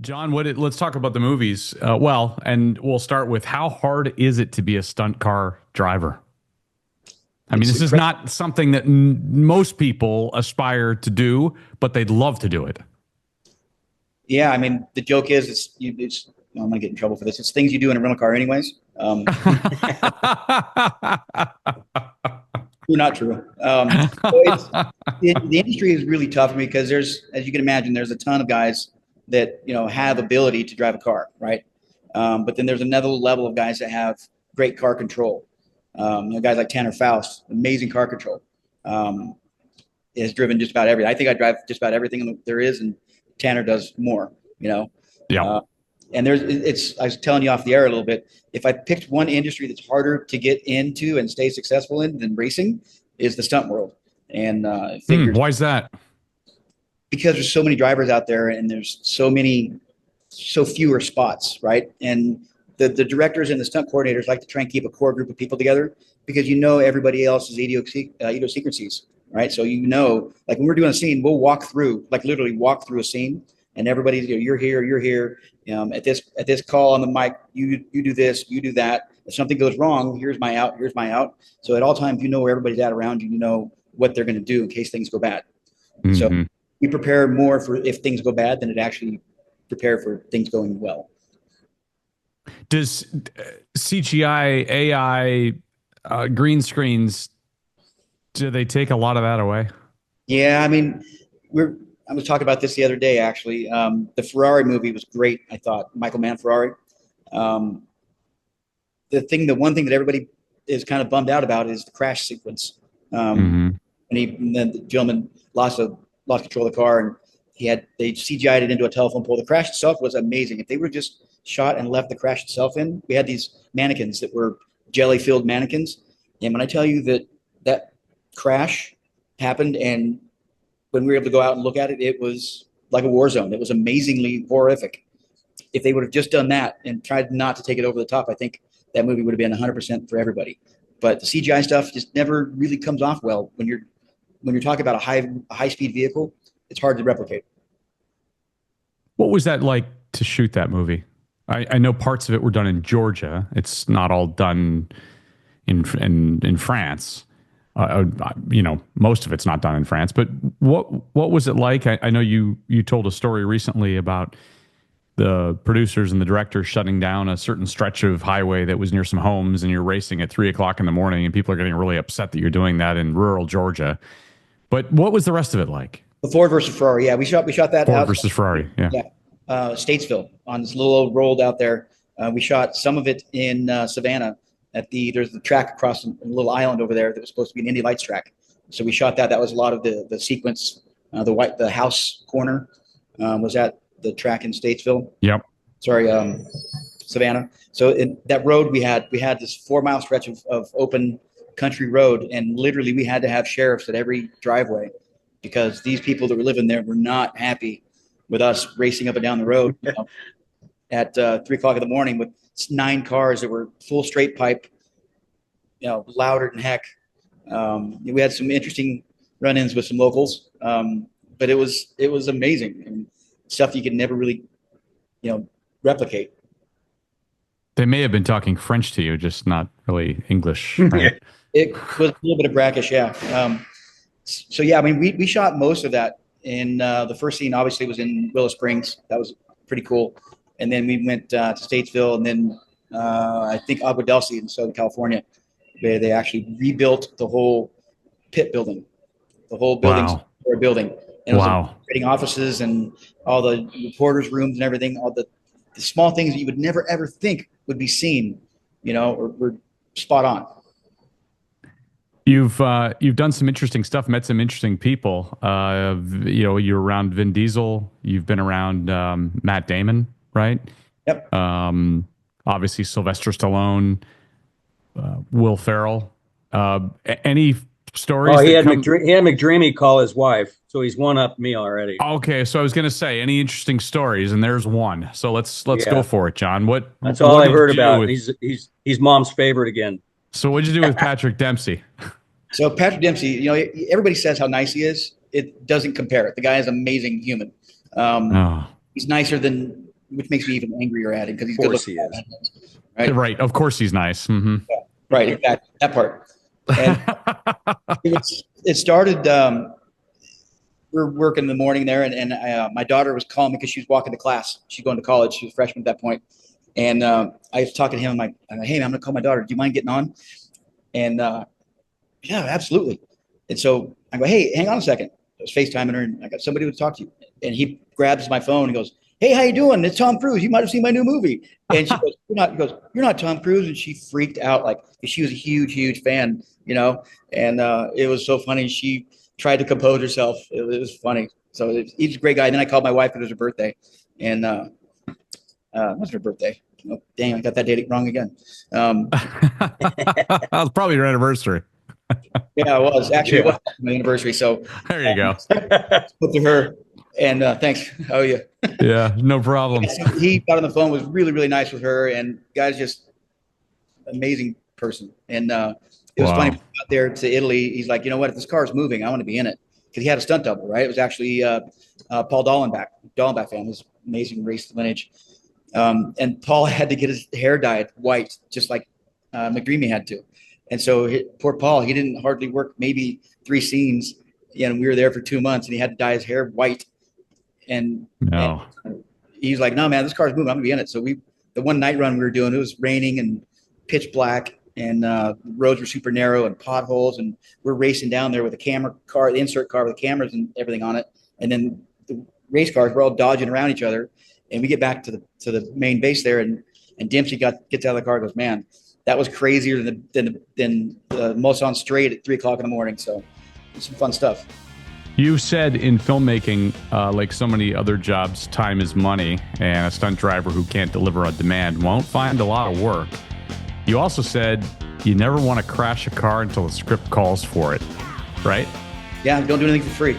John, let's talk about the movies. And we'll start with how hard is it to be a stunt car driver? I mean, It's this is incredible. not something that most people aspire to do, but they'd love to do it. Yeah, I mean, the joke is, I'm gonna get in trouble for this. It's things you do in a rental car, anyways. True, not true. So the industry is really tough because as you can imagine, there's a ton of guys that have ability to drive a car, right? But then there's another level of guys that have great car control. Guys like Tanner Faust, amazing car control. Um, has driven just about everything. I think I drive just about everything there is, and Tanner does more. You know, Yeah. uh, and I was telling you off the air a little bit. If I picked one industry that's harder to get into and stay successful in than racing, is the stunt world. And figures Why is that? because there's so many drivers out there, and there's so fewer spots, right? And the directors and the stunt coordinators like to try and keep a core group of people together because everybody else's idiosyncrasies, right? So like when we're doing a scene, we'll literally walk through a scene, and everybody's you're here. At this call on the mic, you do this, you do that. If something goes wrong, here's my out, here's my out. So at all times, you know where everybody's at around you. You know what they're going to do in case things go bad. So Hmm. we prepare more for if things go bad than it actually prepare for things going well. Does CGI, AI, green screens, do they take a lot of that away? Yeah, I mean, I was talking about this the other day actually. The Ferrari movie was great. I thought Michael Mann Ferrari. Um, the one thing that everybody is kind of bummed out about is the crash sequence. Hmm. And then the gentleman lost control of the car, and they CGI'd it into a telephone pole. The crash itself was amazing. If they were just shot and left the crash itself in, we had these mannequins that were jelly filled mannequins. And when I tell you that crash happened, and when we were able to go out and look at it, it was like a war zone. It was amazingly horrific. If they would have just done that and tried not to take it over the top, I think that movie would have been 100% for everybody. But the CGI stuff just never really comes off well when you're talking about a high speed vehicle. It's hard to replicate. What was that like to shoot that movie? I know parts of it were done in Georgia. It's not all done in France. Most of it's not done in France. But what was it like? I know you told a story recently about the producers and the directors shutting down a certain stretch of highway that was near some homes, and you're racing at 3 o'clock in the morning, and people are getting really upset that you're doing that in rural Georgia. But what was the rest of it like? The Ford versus Ferrari, yeah, we shot that Ford out. versus Ferrari, yeah. Yeah, Statesville on this little old road out there. We shot some of it in Savannah there's the track across a little island over there that was supposed to be an Indy Lights track. So we shot that. That was a lot of the sequence. The house corner was at the track in Statesville. Yep. Sorry, Savannah. So in that road we had this 4 mile stretch of open country road, and literally we had to have sheriffs at every driveway because these people that were living there were not happy with us racing up and down the road at 3 o'clock in the morning with 9 cars that were full straight pipe, louder than heck. We had some interesting run-ins with some locals, but it was amazing and stuff you could never really, replicate. They may have been talking French to you, just not really English, right? It was a little bit of brackish, yeah. So yeah, I mean, we shot most of that in the first scene. Obviously, was in Willow Springs. That was pretty cool. And then we went to Statesville, and then I think Agua Dulce in Southern California, where they actually rebuilt the whole pit building, the whole buildings Wow. or building, and it was Wow. trading offices and all the reporters' rooms and everything. All the small things that you would never ever think would be seen, were spot on. You've done some interesting stuff, met some interesting people. You're around Vin Diesel. You've been around Matt Damon, right? Yep. Obviously Sylvester Stallone, Will Ferrell. Any stories Oh, he that had come? he had McDreamy call his wife, so he's one up me already. Okay, so I was going to say any interesting stories, and there's one. So let's go Yeah, for it, John. that's all What I've did you heard do about. with? He's mom's favorite again. So what did you do with Patrick Dempsey? So Patrick Dempsey, everybody says how nice he is. It doesn't compare. The guy is an amazing human. Oh, He's nicer than which makes me even angrier at him because he's Of good course looking. he is. Right. Right. Of course he's nice. Mm-hmm. Right. Exactly. That part. And it started. We're working in the morning there, and my daughter was calling me because she was walking to class. She's going to college. She was a freshman at that point. And I was talking to him. I'm like, hey, man, I'm going to call my daughter. Do you mind getting on? And yeah, absolutely. And so I go, hey, hang on a second. I was FaceTiming her, and I got somebody to talk to you. And he grabs my phone and goes, hey, how you doing? It's Tom Cruise. You might have seen my new movie. And she goes, you're not Tom Cruise. And she freaked out, like she was a huge, huge fan, you know. And it was so funny. She tried to compose herself. It was funny. So he's a great guy. And then I called my wife because it was her birthday. And what's her birthday? Oh, dang, I got that date wrong again. That was probably your anniversary. Yeah, it was. Actually, it was my anniversary. So There you go. spoke to her. And thanks. How are you? Yeah, no problem. He got on the phone, was really, really nice with her. And guy's just amazing person. And it was funny. Out there to Italy, he's like, you know what? If this car is moving, I want to be in it. Because he had a stunt double, right? It was actually Paul Dallenbach fan, his amazing race lineage. And Paul had to get his hair dyed white, just like McDreamy had to. And so poor Paul, he didn't hardly work maybe 3 scenes. And we were there for 2 months, and he had to dye his hair white. And he's like, no, man, this car's moving. I'm going to be in it. So the one night run we were doing, it was raining and pitch black, and the roads were super narrow and potholes. And we're racing down there with a camera car, the insert car with the cameras and everything on it. And then the race cars were all dodging around each other. And we get back to the main base there, and Dempsey gets out of the car and goes, man, that was crazier than the Mulsanne straight at 3 o'clock in the morning. So it's some fun stuff. You said in filmmaking, like so many other jobs, time is money, and a stunt driver who can't deliver on demand won't find a lot of work. You also said you never want to crash a car until the script calls for it, right? Yeah, don't do anything for free.